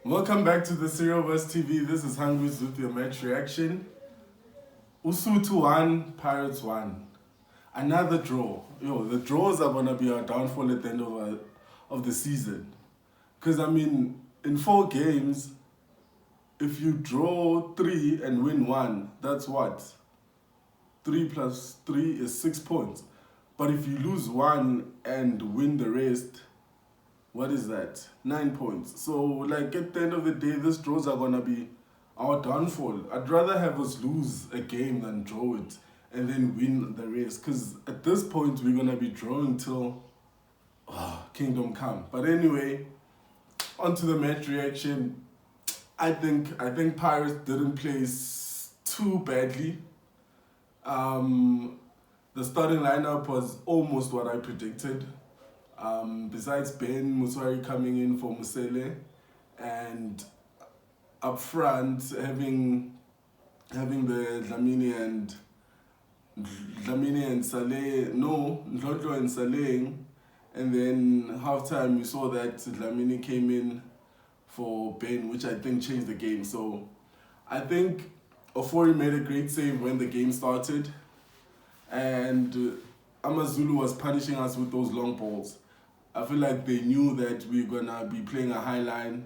Welcome back to the Serialverse TV. This is Hungriez with your match reaction. Usutu 1, Pirates 1. Another draw. The draws are going to be our downfall at the end of the season. Because, in 4 games, if you draw 3 and win 1, that's what? 3 plus 3 is 6 points. But if you lose 1 and win the rest, what is that? 9 points. So, at the end of the day, these draws are going to be our downfall. I'd rather have us lose a game than draw it and then win the rest. Because at this point, we're going to be drawing till kingdom come. But anyway, on to the match reaction. I think Pirates didn't play too badly. The starting lineup was almost what I predicted. Besides Ben Muswari coming in for Musele, and up front having the Dlamini and Saleh, Ndlotlo and Saleh, and then halftime you saw that Dlamini came in for Ben, which I think changed the game. So I think Ofori made a great save when the game started, and Amazulu was punishing us with those long balls. I feel like they knew that we're gonna be playing a high line,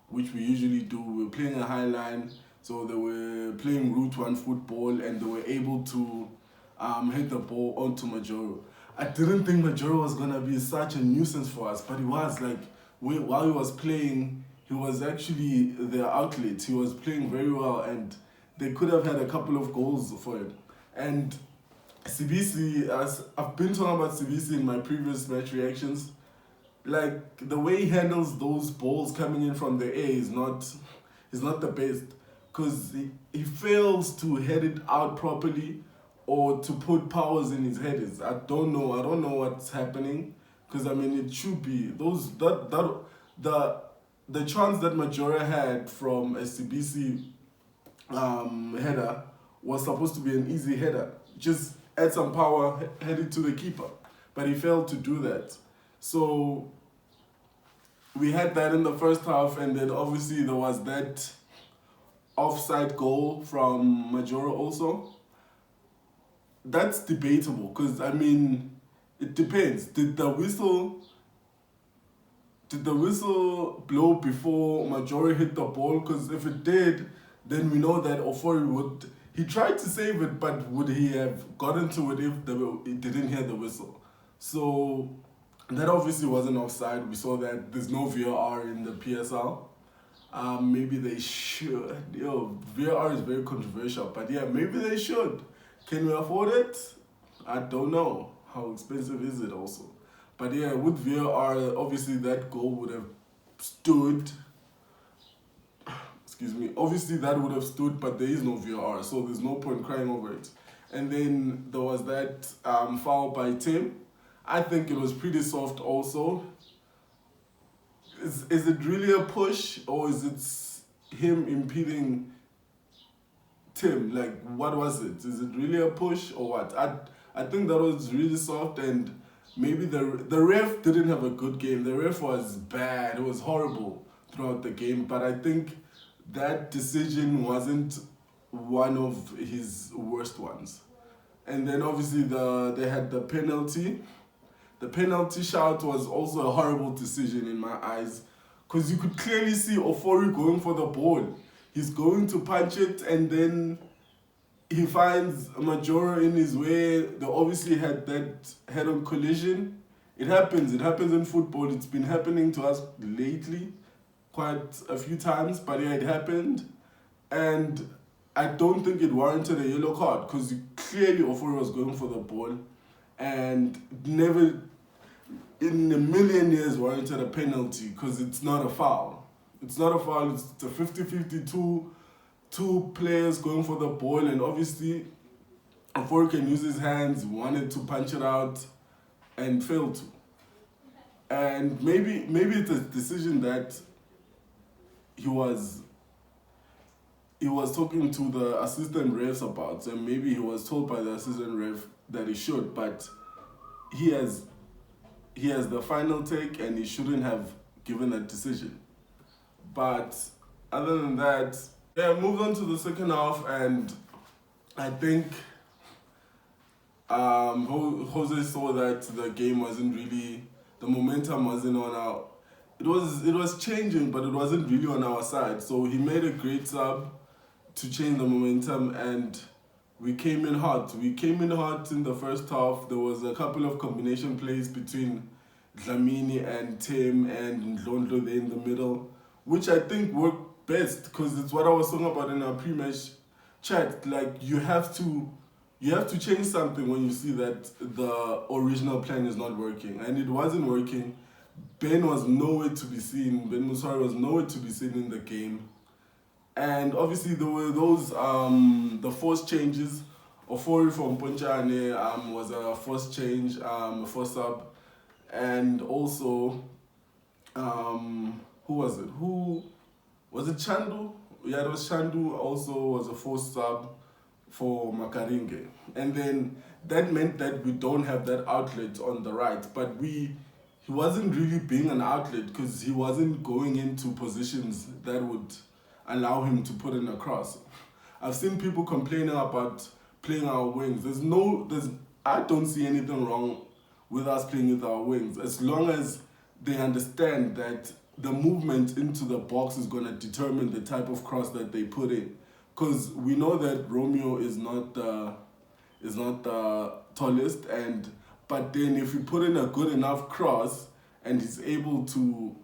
which we usually do. We're playing a high line, so they were playing route 1 football, and they were able to hit the ball onto Majoro. I didn't think Majoro was gonna be such a nuisance for us, but he was. While he was playing, he was actually their outlet. He was playing very well, and they could have had a couple of goals for him. And SIBISI, as I've been talking about SIBISI in my previous match reactions, the way he handles those balls coming in from the air is not the best, because he fails to head it out properly or to put powers in his headers. I don't know what's happening, because it should be the chance that Majora had from a SIBISI header was supposed to be an easy header. Just add some power, head it to the keeper, but he failed to do that. So we had that in the first half, and then obviously there was that offside goal from Majoro also. That's debatable, because it depends. Did the whistle blow before Majoro hit the ball? Because if it did, then we know that Ofori he tried to save it, but would he have gotten to it if he didn't hear the whistle? So that obviously wasn't offside. We saw that there's no VAR in the PSL. Maybe they should. VAR is very controversial, but yeah, maybe they should. Can we afford it? I don't know. How expensive is it also? But yeah, with VAR, obviously that goal would have stood. Excuse me. Obviously that would have stood, but there is no VAR, so there's no point crying over it. And then there was that foul by Tim. I think it was pretty soft also. Is it really a push, or is it him impeding Tim? What was it? Is it really a push or what? I think that was really soft, and maybe the ref didn't have a good game. The ref was bad. It was horrible throughout the game, but I think that decision wasn't one of his worst ones. And then obviously they had the penalty. The penalty shout was also a horrible decision in my eyes, because you could clearly see Ofori going for the ball. He's going to punch it, and then he finds Majoro in his way. They obviously had that head-on collision. It happens in football. It's been happening to us lately quite a few times, but yeah, it happened. And I don't think it warranted a yellow card, because clearly Ofori was going for the ball, and never in a million years warranted a penalty, because it's not a foul. It's not a foul. It's a 50-50, two players going for the ball, and obviously Ofori can use his hands, wanted to punch it out and failed to. And maybe it's a decision that he was talking to the assistant refs about, and maybe he was told by the assistant ref that he should, but he has the final take, and he shouldn't have given that decision. But other than that, yeah, moved on to the second half, and I think Jose saw that the game wasn't really, the momentum wasn't on our. It was changing, but it wasn't really on our side. So he made a great sub to change the momentum, and we came in hot. We came in hot in the first half. There was a couple of combination plays between Dlamini and Tim and Ndlondlo there in the middle, which I think worked best, because it's what I was talking about in our pre-match chat. Like, you have to change something when you see that the original plan is not working, and it wasn't working. Ben was nowhere to be seen. Ben Musari was nowhere to be seen in the game. And obviously there were those the forced changes. Ofori from Ponchane was a forced change, a forced sub. And also who was it? Who was it? Chandu? Yeah, it was Chandu also was a forced sub for Makaringe. And then that meant that we don't have that outlet on the right. But he wasn't really being an outlet, because he wasn't going into positions that would allow him to put in a cross. I've seen people complaining about playing our wings. I don't see anything wrong with us playing with our wings, as long as they understand that the movement into the box is going to determine the type of cross that they put in. Because we know that Romeo is not the tallest, but then if you put in a good enough cross and he's able to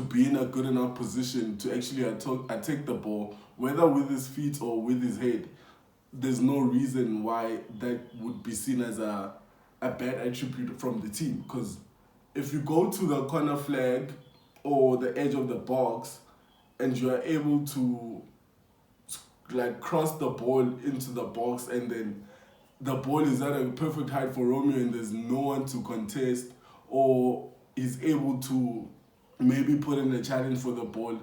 be in a good enough position to actually attack the ball, whether with his feet or with his head, there's no reason why that would be seen as a bad attribute from the team. Because if you go to the corner flag or the edge of the box and you are able to like cross the ball into the box, and then the ball is at a perfect height for Romeo and there's no one to contest, or is able to maybe put in a challenge for the ball,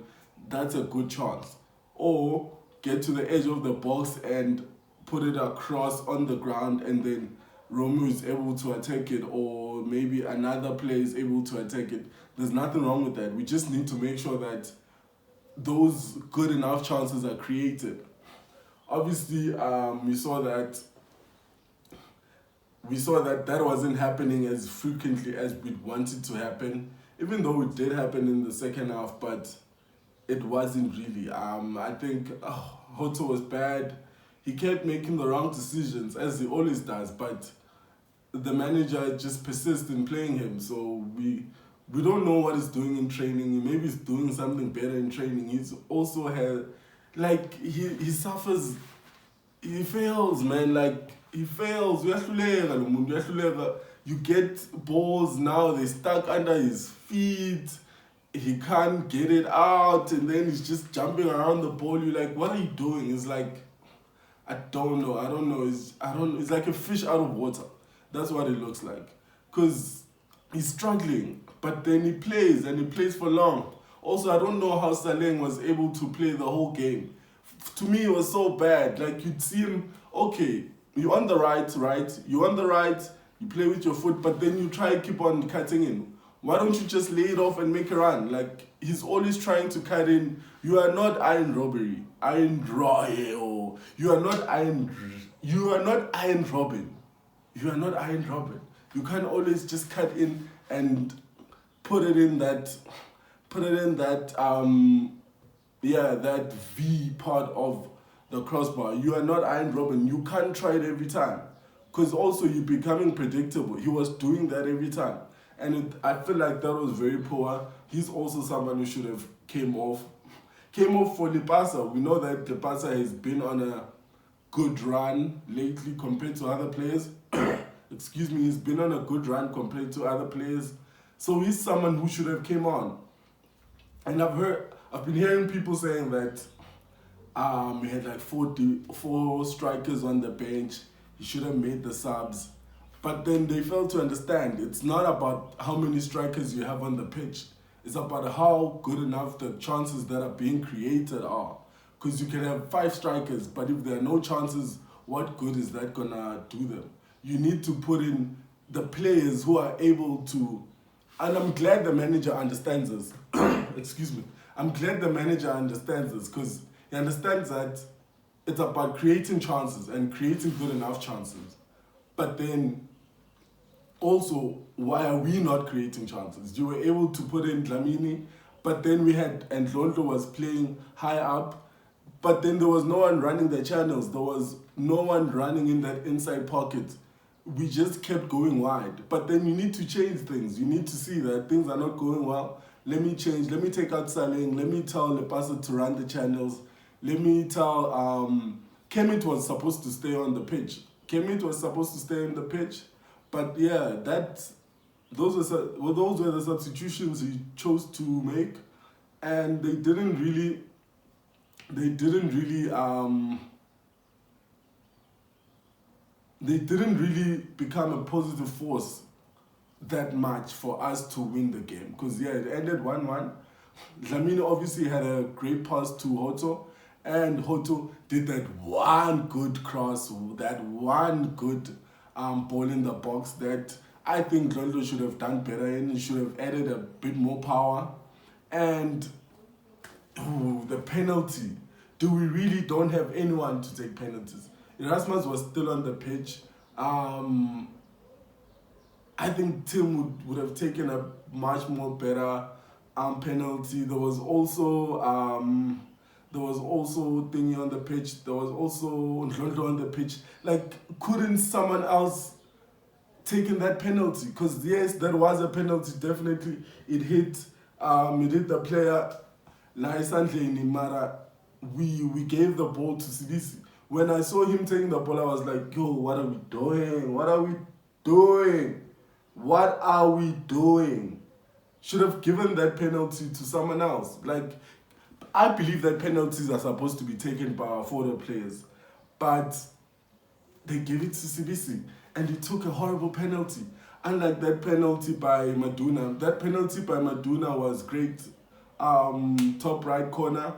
that's a good chance. Or get to the edge of the box and put it across on the ground, and then Romeo is able to attack it, or maybe another player is able to attack it. There's nothing wrong with that. We just need to make sure that those good enough chances are created. Obviously, we saw that that wasn't happening as frequently as we'd want it to happen, even though it did happen in the second half, but it wasn't really. I think Hoto was bad. He kept making the wrong decisions, as he always does, but the manager just persists in playing him. So we don't know what he's doing in training. Maybe he's doing something better in training. He's also had, like, he suffers, he fails, man. Like, he fails. You get balls now, they're stuck under his feet. He can't get it out, and then he's just jumping around the ball. You're like, what are you doing? It's like, I don't know. It's like a fish out of water. That's what it looks like. Because he's struggling, but then he plays, and he plays for long. Also, I don't know how Saleng was able to play the whole game. To me, it was so bad. Like, you'd see him, okay, you're on the right? You're on the right, you play with your foot, but then you try to keep on cutting in. Why don't you just lay it off and make a run? Like, he's always trying to cut in. You are not Iron Robin. You are not Iron Robin. You are not Iron Robin. You can't always just cut in and put it in that that V part of the crossbar. You are not Iron Robin. You can't try it every time, because also you're becoming predictable. He was doing that every time, and I feel like that was very poor. He's also someone who should have came off for Lipasa. We know that Lipasa has been on a good run lately compared to other players. Excuse me, he's been on a good run compared to other players. So he's someone who should have came on. And I've been hearing people saying that we had like four strikers on the bench. He should have made the subs. But then they fail to understand, it's not about how many strikers you have on the pitch. It's about how good enough the chances that are being created are. Because you can have 5 strikers, but if there are no chances, what good is that gonna do them? You need to put in the players who are able to, and I'm glad the manager understands this. Excuse me. I'm glad the manager understands this, because he understands that it's about creating chances and creating good enough chances. But then also, why are we not creating chances? You were able to put in Dlamini, but then we had, and Ndlondlo was playing high up, but then there was no one running the channels. There was no one running in that inside pocket. We just kept going wide. But then you need to change things. You need to see that things are not going well. Let me change. Let me take out Saling. Let me tell Lepasa to run the channels. Let me tell Kemit was supposed to stay on the pitch. Kemit was supposed to stay on the pitch. But yeah, those were the substitutions he chose to make, and they didn't really become a positive force that much for us to win the game. Because yeah, it ended 1-1. Dlamini obviously had a great pass to Hoto, and Hoto did that one good cross, that one good ball in the box that I think Ndlondlo should have done better in. He should have added a bit more power. And the penalty. Do we really don't have anyone to take penalties? Erasmus was still on the pitch. I think Tim would have taken a much more better penalty. There was also thingy on the pitch. There was also Ndlondlo on the pitch. Like, couldn't someone else taken that penalty? Because yes, that was a penalty. Definitely, it hit the player. Mara, we gave the ball to SIBISI. When I saw him taking the ball, I was like, yo, what are we doing? What are we doing? What are we doing? Should have given that penalty to someone else. Like, I believe that penalties are supposed to be taken by our forward players, but they gave it to SIBISI, and he took a horrible penalty. Unlike that penalty by Maduna. That penalty by Maduna was great. Top right corner.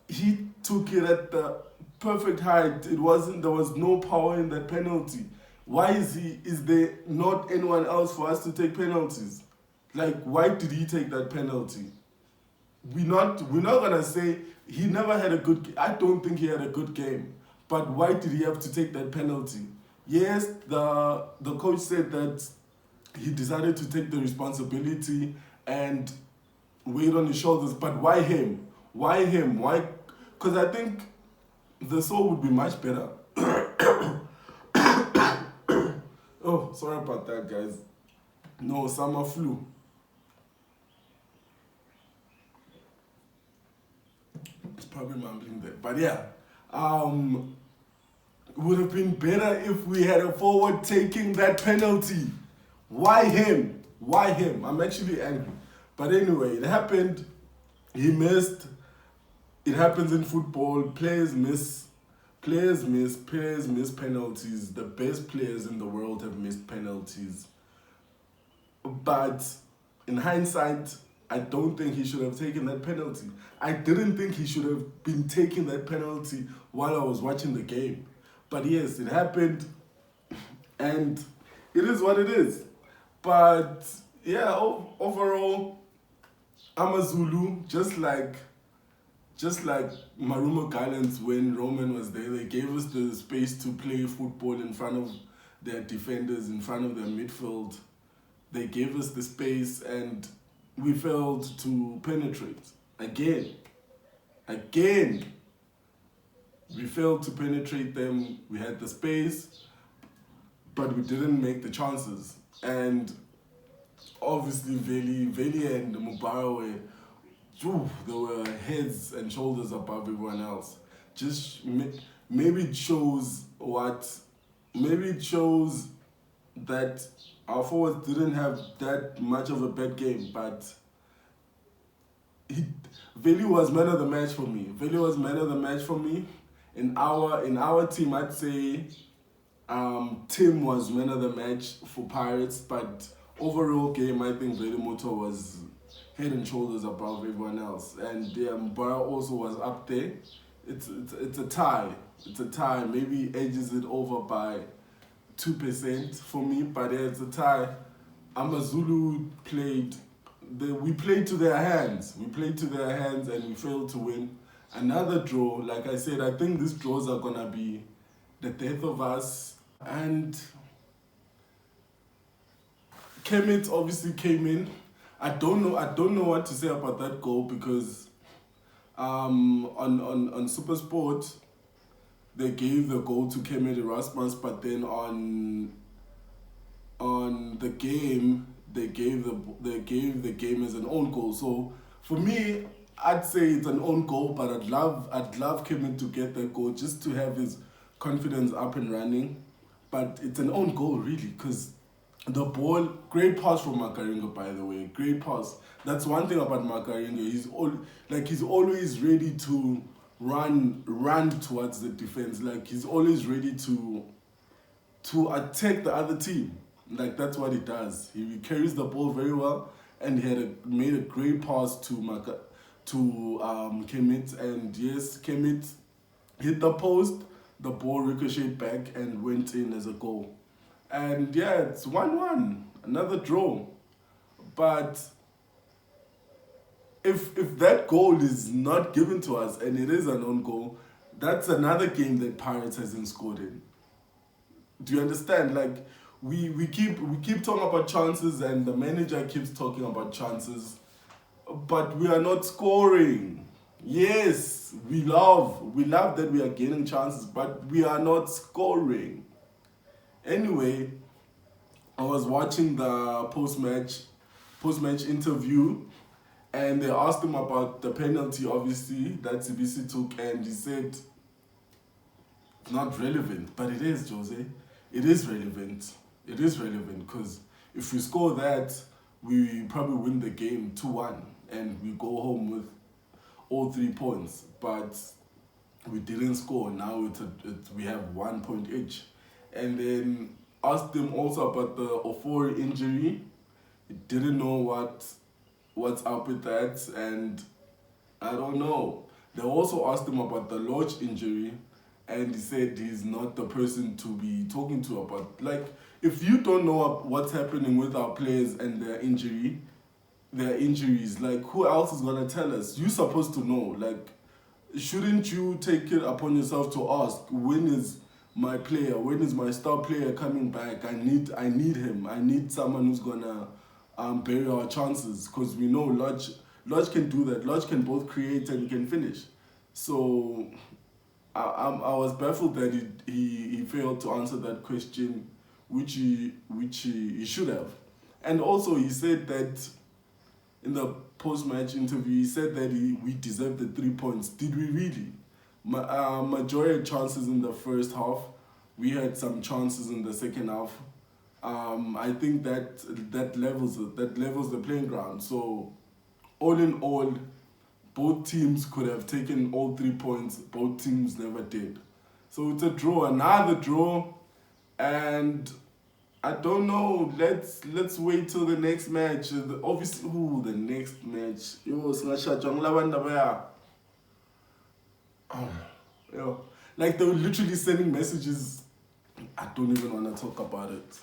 He took it at the perfect height. There was no power in that penalty. Why is there not anyone else for us to take penalties? Like, why did he take that penalty? We're not gonna say he never had a good game. I don't think he had a good game. But why did he have to take that penalty? Yes, the coach said that he decided to take the responsibility and weight on his shoulders, but why him? Why him? Why? Because I think the soul would be much better. Oh, sorry about that, guys. No, summer flu. It's probably mumbling there. But yeah, it would have been better if we had a forward taking that penalty. Why him? Why him? I'm actually angry. But anyway, it happened. He missed. It happens in football. Players miss penalties. The best players in the world have missed penalties. But in hindsight, I don't think he should have taken that penalty. I didn't think he should have been taking that penalty while I was watching the game. But yes, it happened, and it is what it is. But yeah, overall, Amazulu, just like Marumo Gallants when Roman was there, they gave us the space to play football in front of their defenders, in front of their midfield. They gave us the space, and we failed to penetrate. Again. We failed to penetrate them. We had the space, but we didn't make the chances. And obviously, Veli and Mubarak they were heads and shoulders above everyone else. Maybe it shows that our forwards didn't have that much of a bad game, but Veli was man of the match for me. In our team, I'd say Tim was man of the match for Pirates, but overall game, I think Veli Moto was head and shoulders above everyone else. And Mubarak also was up there. It's a tie. Maybe edges it over by 2% for me, but yeah, it's a tie. Amazulu played we played to their hands. We played to their hands and we failed to win. Another draw. Like I said, I think these draws are gonna be the death of us. And Kemet obviously came in. I don't know what to say about that goal because on Super Sport they gave the goal to Kemet Erasmus, but then on the game they gave the game as an own goal. So for me, I'd say it's an own goal, but I'd love Kemet to get that goal just to have his confidence up and running. But it's an own goal really, because the ball, great pass from Makaringo, by the way, great pass. That's one thing about Makaringo. He's always ready to run towards the defense. Like he's always ready to attack the other team. Like that's what he does. He carries the ball very well, and he made a great pass to Kemet, and yes, Kemet hit the post. The ball ricocheted back and went in as a goal. And yeah, it's 1-1, another draw. But if that goal is not given to us and it is an own goal, that's another game that Pirates hasn't scored in. Do you understand? Like we keep talking about chances and the manager keeps talking about chances, but we are not scoring. Yes, we love that we are gaining chances, but we are not scoring. Anyway, I was watching the post-match interview, and they asked him about the penalty, obviously, that SIBISI took, and he said, it's not relevant, but it is, Jose. It is relevant. It is relevant, because if we score that, we probably win the game 2-1, and we go home with all 3 points. But we didn't score. Now we have 1 point each. And then asked him also about the Ofori injury. He didn't know what's up with that, and I don't know. They also asked him about the Lodge injury, and he said he's not the person to be talking to about. Like, if you don't know what's happening with our players and their injuries, like, who else is gonna tell us? You're supposed to know. Like, shouldn't you take it upon yourself to ask, when is my player, when is my star player coming back? I need him. I need someone who's gonna bury our chances, because we know Lodge can do that. Lodge can both create and he can finish. So I was baffled that he failed to answer that question, which he should have. And also he said that in the post-match interview, he said that we deserved the 3 points. Did we really? Majority of chances in the first half. We had some chances in the second half. I think that levels the playing ground. So all in all, both teams could have taken all 3 points. Both teams never did. So it's a draw, another draw, and I don't know. Let's wait till the next match. Obviously, the next match. Like they were literally sending messages. I don't even want to talk about it.